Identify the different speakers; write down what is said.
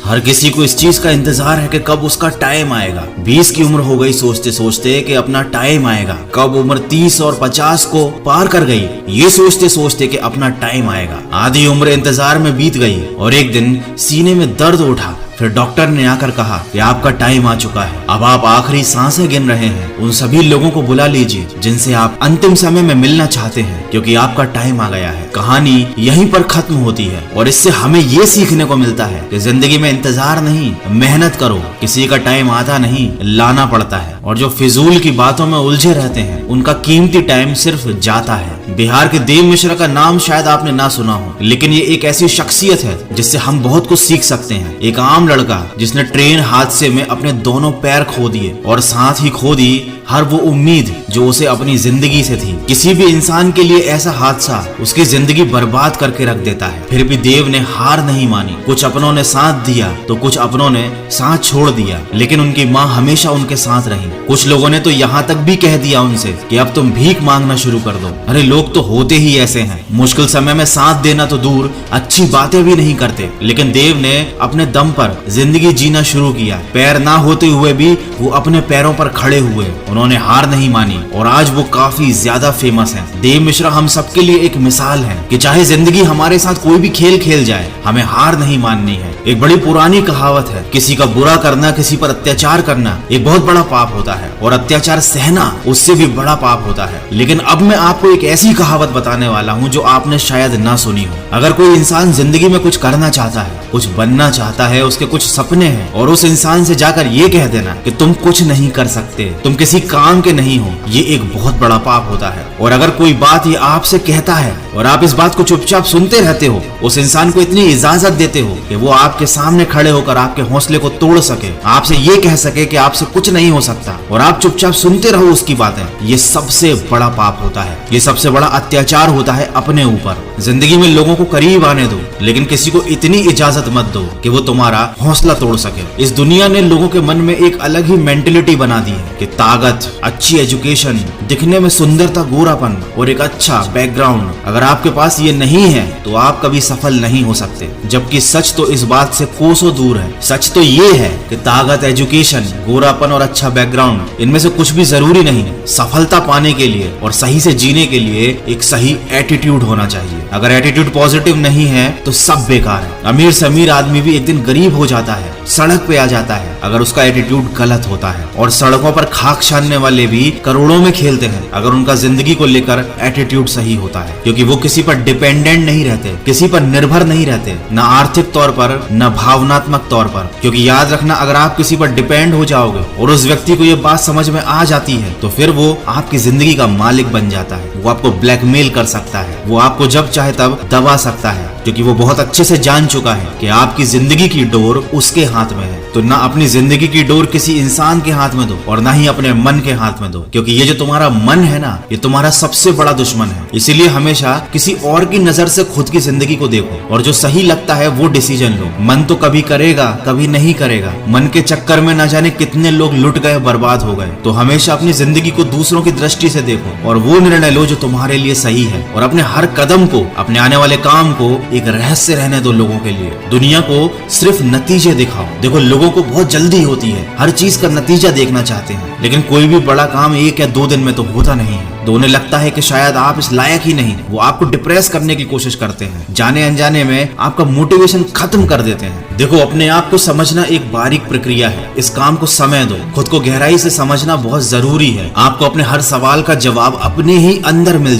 Speaker 1: हर किसी को इस चीज का इंतजार है कि कब उसका टाइम आएगा। 20 की उम्र हो गई सोचते सोचते कि अपना टाइम आएगा। कब उम्र 30 और 50 को पार कर गई ये सोचते सोचते कि अपना टाइम आएगा। आधी उम्र इंतजार में बीत गई और एक दिन सीने में दर्द उठा। फिर डॉक्टर ने आकर कहा कि आपका टाइम आ चुका है, अब आप आखिरी सांसें गिन रहे हैं। उन सभी लोगों को बुला लीजिए जिनसे आप अंतिम समय में मिलना चाहते हैं, क्योंकि आपका टाइम आ गया है। कहानी यहीं पर खत्म होती है और इससे हमें ये सीखने को मिलता है कि जिंदगी में इंतजार नहीं, मेहनत करो। किसी का टाइम आता नहीं, लाना पड़ता है। और जो फिजूल की बातों में उलझे रहते हैं उनका कीमती टाइम सिर्फ जाता है। बिहार के देव मिश्रा का नाम शायद आपने ना सुना हो, लेकिन ये एक ऐसी शख्सियत है जिससे हम बहुत कुछ सीख सकते हैं। एक आम लड़का जिसने ट्रेन हादसे में अपने दोनों पैर खो दिए और साथ ही खो दी हर वो उम्मीद जो उसे अपनी जिंदगी से थी। किसी भी इंसान के लिए ऐसा हादसा उसकी जिंदगी बर्बाद करके रख देता है। फिर भी देव ने हार नहीं मानी। कुछ अपनों ने साथ दिया तो कुछ अपनों ने साथ छोड़ दिया, लेकिन उनकी माँ हमेशा उनके साथ रही। कुछ लोगों ने तो यहाँ तक भी कह दिया उनसे कि अब तुम भीख मांगना शुरू कर दो। अरे लोग तो होते ही ऐसे हैं, मुश्किल समय में साथ देना तो दूर, अच्छी बातें भी नहीं करते। लेकिन देव ने अपने दम पर जिंदगी जीना शुरू किया। पैर ना होते हुए भी वो अपने पैरों पर खड़े हुए। उन्होंने हार नहीं मानी और आज वो काफी ज्यादा फेमस हैं। देव मिश्रा हम सबके लिए एक मिसाल है कि चाहे जिंदगी हमारे साथ कोई भी खेल खेल जाए, हमें हार नहीं माननी है। एक बड़ी पुरानी कहावत है, किसी का बुरा करना, किसी पर अत्याचार करना एक बहुत बड़ा पाप होता है और अत्याचार सहना उससे भी बड़ा पाप होता है। लेकिन अब मैं आपको एक ऐसी कहावत बताने वाला हूँ जो आपने शायद ना सुनी हो। अगर कोई इंसान जिंदगी में कुछ करना चाहता है, कुछ बनना चाहता है, उसके कुछ सपने हैं, और उस इंसान से जाकर ये कह देना कि तुम कुछ नहीं कर सकते, तुम किसी काम के नहीं हो, ये एक बहुत बड़ा पाप होता है। और अगर कोई बात ये आपसे कहता है और आप इस बात को चुपचाप सुनते रहते हो, उस इंसान को इतनी इजाजत देते हो कि वो आपके सामने खड़े होकर आपके हौसले को तोड़ सके, आपसे ये कह सके कि आपसे कुछ नहीं हो सकता, और आप चुपचाप सुनते रहो उसकी बातें, ये सबसे बड़ा पाप होता है। ये सबसे बड़ा अत्याचार होता है अपने ऊपर। जिंदगी में लोगों को करीब आने दो, लेकिन किसी को इतनी इजाजत मत दो कि वो तुम्हारा हौसला तोड़ सके। इस दुनिया ने लोगों के मन में एक अलग ही मेंटेलिटी बना दी है कि ताकत, अच्छी एजुकेशन, दिखने में सुंदरता, गोरापन और एक अच्छा बैकग्राउंड, अगर आपके पास ये नहीं है तो आप कभी सफल नहीं हो सकते। जबकि सच तो इस बात से कोसों दूर है। सच तो ये है कि ताकत, एजुकेशन, गोरापन और अच्छा बैकग्राउंड, इनमें से कुछ भी जरूरी नहीं। सफलता पाने के लिए और सही से जीने के लिए एक सही एटीट्यूड होना चाहिए। अगर एटीट्यूड पॉजिटिव नहीं है तो सब बेकार है। अमीर से अमीर आदमी भी एक दिन गरीब हो जाता है, सड़क पे आ जाता है, अगर उसका एटीट्यूड गलत होता है। और सड़कों पर खाक छानने वाले भी करोड़ों में खेलते हैं अगर उनका जिंदगी को लेकर एटीट्यूड सही होता है, क्योंकि वो किसी पर डिपेंडेंट नहीं रहते, किसी पर निर्भर नहीं रहते, न आर्थिक तौर पर न भावनात्मक तौर पर। क्योंकि याद रखना, अगर आप किसी पर डिपेंड हो जाओगे और उस व्यक्ति को ये बात समझ में आ जाती है तो फिर वो आपकी जिंदगी का मालिक बन जाता है। वो आपको ब्लैकमेल कर सकता है, वो आपको जब चाहे तब दबा सकता है, क्योंकि वो बहुत अच्छे से जान चुका है कि आपकी जिंदगी की डोर उसके हाथ में है। तो ना अपनी जिंदगी की डोर किसी इंसान के हाथ में दो और ना ही अपने मन के हाथ में दो, क्योंकि ये जो तुम्हारा मन है ना, ये तुम्हारा सबसे बड़ा दुश्मन है। इसीलिए हमेशा किसी और की नजर से खुद की जिंदगी को देखो और जो सही लगता है वो डिसीजन लो। मन तो कभी करेगा, कभी नहीं करेगा। मन के चक्कर में न जाने कितने लोग लुट गए, बर्बाद हो गए। तो हमेशा अपनी जिंदगी को दूसरों की दृष्टि से देखो और वो निर्णय लो जो तुम्हारे लिए सही है। और अपने हर कदम को, अपने आने वाले काम को एक रहस्य रहने दो लोगों के लिए। दुनिया को सिर्फ नतीजे दिखाओ। देखो, लोगों को बहुत जल्दी होती है, हर चीज का नतीजा देखना चाहते हैं, लेकिन कोई भी बड़ा काम 1 या 2 दिन में तो होता नहीं है। तो उन्हें लगता है कि शायद आप इस लायक ही नहीं, वो आपको डिप्रेस करने की कोशिश करते हैं, जाने अनजाने में आपका मोटिवेशन खत्म कर देते हैं। देखो, अपने आप को समझना एक बारीक प्रक्रिया है। इस काम को समय दो, खुद को गहराई से समझना बहुत जरूरी है। आपको अपने हर सवाल का जवाब अपने ही अंदर मिल